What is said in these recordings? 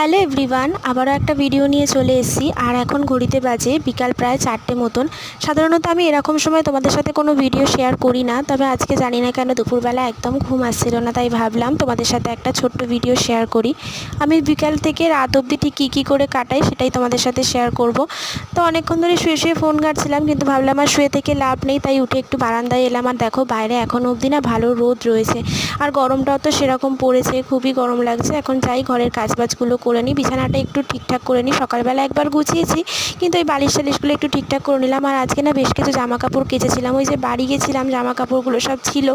Hello everyone, আবারও একটা video নিয়ে চলে এসেছি। আর এখন ঘড়িতে বাজে বিকাল প্রায় 4টে মতন। সাধারণত আমি এরকম সময় তোমাদের সাথে কোনো ভিডিও শেয়ার করি না, তবে আজকে জানি না কেন দুপুরবেলা একদম ঘুম আসছিল না, তাই ভাবলাম তোমাদের সাথে একটা ছোট্ট ভিডিও শেয়ার করি। আমি বিকাল থেকে রাত অবধি ঠিক কী করে কাটাই সেটাই তোমাদের সাথে শেয়ার করব। তো অনেকক্ষণ ধরে শুয়ে শুয়ে ফোন ঘাঁটছিলাম, কিন্তু ভাবলাম আর শুয়ে থেকে লাভ নেই, তাই উঠে একটু বারান্দায় এলাম। আর দেখো বাইরে এখন অবধি না ভালো রোদ রয়েছে, আর গরমটাও তো সেরকম পড়েছে, খুবই গরম লাগছে। এখন যাই ঘরের কাজবাজগুলো করে নিই, বিছানাটা একটু ঠিকঠাক করে নিই। সকালবেলা একবার গুছিয়েছি, কিন্তু ওই বালিশ টালিশগুলো একটু ঠিকঠাক করে নিলাম। আর আজকে না বেশ কিছু জামা কাপড় কেচেছিলাম, ওই যে বাড়ি গেছিলাম জামা কাপড়গুলো সব ছিল,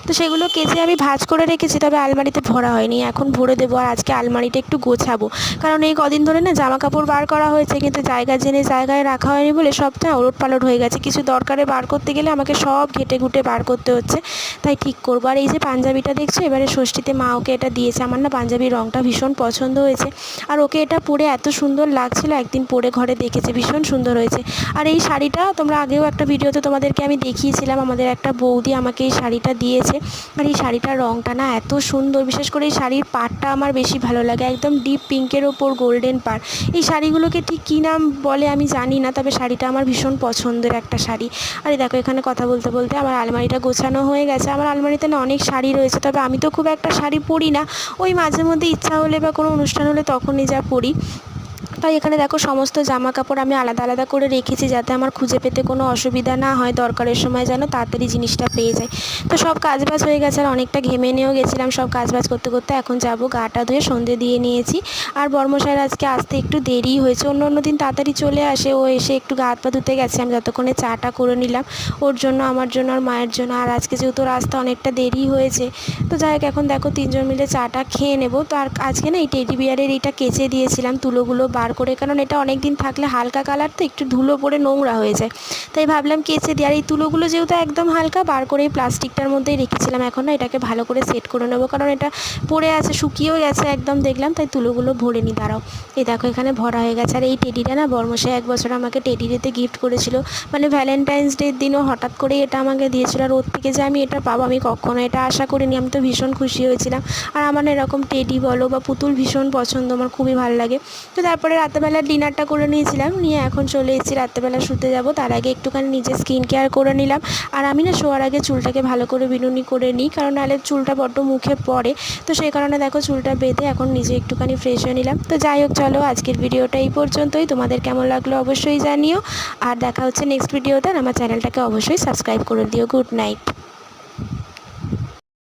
তো সেগুলো কেচে আমি ভাঁজ করে রেখেছি, তবে আলমারিতে ভরা হয়নি, এখন ভরে দেবো। আর আজকে আলমারিটা একটু গোছাবো, কারণ এই কদিন ধরে না জামা কাপড় বার করা হয়েছে, কিন্তু জায়গা জেনে জায়গায় রাখা হয়নি বলে সবটা ওলট পালট হয়ে গেছে। কিছু দরকারে বার করতে গেলে আমাকে সব ঘেটে ঘুটে বার করতে হচ্ছে, তাই ঠিক করবো। আর এই যে পাঞ্জাবিটা দেখছো, এবারে ষষ্ঠীতে মা ওকে এটা দিয়েছে। আমার না পাঞ্জাবির রঙটা ভীষণ পছন্দ হয়েছে, আর ওকে এটা পরে এত সুন্দর লাগছিল, একদিন পরে ঘরে দেখেছে, ভীষণ সুন্দর হয়েছে। আর এই শাড়িটা তোমরা আগেও একটা ভিডিওতে তোমাদেরকে আমি দেখিয়েছিলাম, আমাদের একটা বৌদি আমাকে এই শাড়িটা দিয়েছে। আর এই শাড়িটার রঙটা না এত সুন্দর, বিশেষ করে এই শাড়ির পাড়টা আমার বেশি ভালো লাগে, একদম ডিপ পিঙ্কের ওপর গোল্ডেন পাড়। এই শাড়িগুলোকে ঠিক কী নাম বলে আমি জানি না, তবে শাড়িটা আমার ভীষণ পছন্দের একটা শাড়ি। আর দেখো এখানে কথা বলতে বলতে আমার আলমারিটা গোছানো হয়ে গেছে। আমার আলমারিতে না অনেক শাড়ি রয়েছে, তবে আমি তো খুব একটা শাড়ি পরি না, ওই মাঝে মধ্যে ইচ্ছা হলে বা কোনো অনুষ্ঠান হলে তখনই যা পরি। তাই এখানে দেখো সমস্ত জামা কাপড় আমি আলাদা আলাদা করে রেখেছি, যাতে আমার খুঁজে পেতে কোনো অসুবিধা না হয়, দরকারের সময় যেন তাড়াতাড়ি জিনিসটা পেয়ে যায়। তো সব কাজবাজ হয়ে গেছে, আর অনেকটা ঘেমে নিয়েও গেছিলাম সব কাজবাজ করতে করতে। এখন যাব গাটা ধুয়ে সন্ধে দিয়ে নিয়েছি। আর বর্মশাইয়ের আজকে আসতে একটু দেরি হয়েছে, অন্য দিন তাড়াতাড়ি চলে আসে, ও এসে একটু গা হাত পা ধুতে গেছে, আমি যতক্ষণে চাটা করে নিলাম ওর জন্য, আমার জন্য আর মায়ের জন্য। আর আজকে যেহেতু রাস্তা অনেকটা দেরি হয়েছে, তো যাই হোক এখন দেখো তিনজন মিলে চাটা খেয়ে নেবো। তো আর আজকে না এই টেডি বিয়ারের এইটা কেচে দিয়েছিলাম তুলোগুলো বার করে, কারণ এটা অনেক দিন থাকলে হালকা কালার তো একটু ধুলো পড়ে নোংরা হয়ে যায়, তাই ভাবলাম কেচে দিই। আর এই তুলোগুলো যেহেতু একদম হালকা, বার করে এই প্লাস্টিকটার মধ্যেই রেখেছিলাম। এখন না এটাকে ভালো করে সেট করে নেবো, কারণ এটা পড়ে আছে, শুকিয়েও গেছে একদম দেখলাম, তাই তুলোগুলো ভরে নিই। দাঁড়াও, এই দেখো এখানে ভরা হয়ে গেছে। আর এই টেডিটা না বর্মশাই এক বছর আমাকে টেডি ডেতে গিফট করেছিল, মানে ভ্যালেন্টাইন্স ডের দিনও হঠাৎ করেই এটা আমাকে দিয়েছিল। আর ওর থেকে যে আমি এটা পাবো আমি কখনো এটা আশা করিনি, আমি তো ভীষণ খুশি হয়েছিলাম। আর আমার এরকম টেডি বলো বা পুতুল ভীষণ পছন্দ, আমার খুবই ভালো লাগে। তো তারপরে রাতেরবেলা ডিনারটা করে নিয়েছিলাম, নিয়ে এখন চলে এসেছি রাত্রেবেলা শুতে যাব। তার আগে একটুখানি নিজের স্কিন কেয়ার করে নিলাম। আর আমি না শোয়ার আগে চুলটাকে ভালো করে বিনুনি করে নিই, কারণ নাহলে চুলটা বড্ড মুখে পড়ে, তো সেই কারণে দেখো চুলটা বেঁধে এখন নিজে একটুখানি ফ্রেশ হয়ে নিলাম। তো যাই হোক চলো, আজকের ভিডিওটা এই পর্যন্তই। তোমাদের কেমন লাগলো অবশ্যই জানিও, আর দেখা হচ্ছে নেক্সট ভিডিওতে। আর আমার চ্যানেলটাকে অবশ্যই সাবস্ক্রাইব করে দিও। Good night.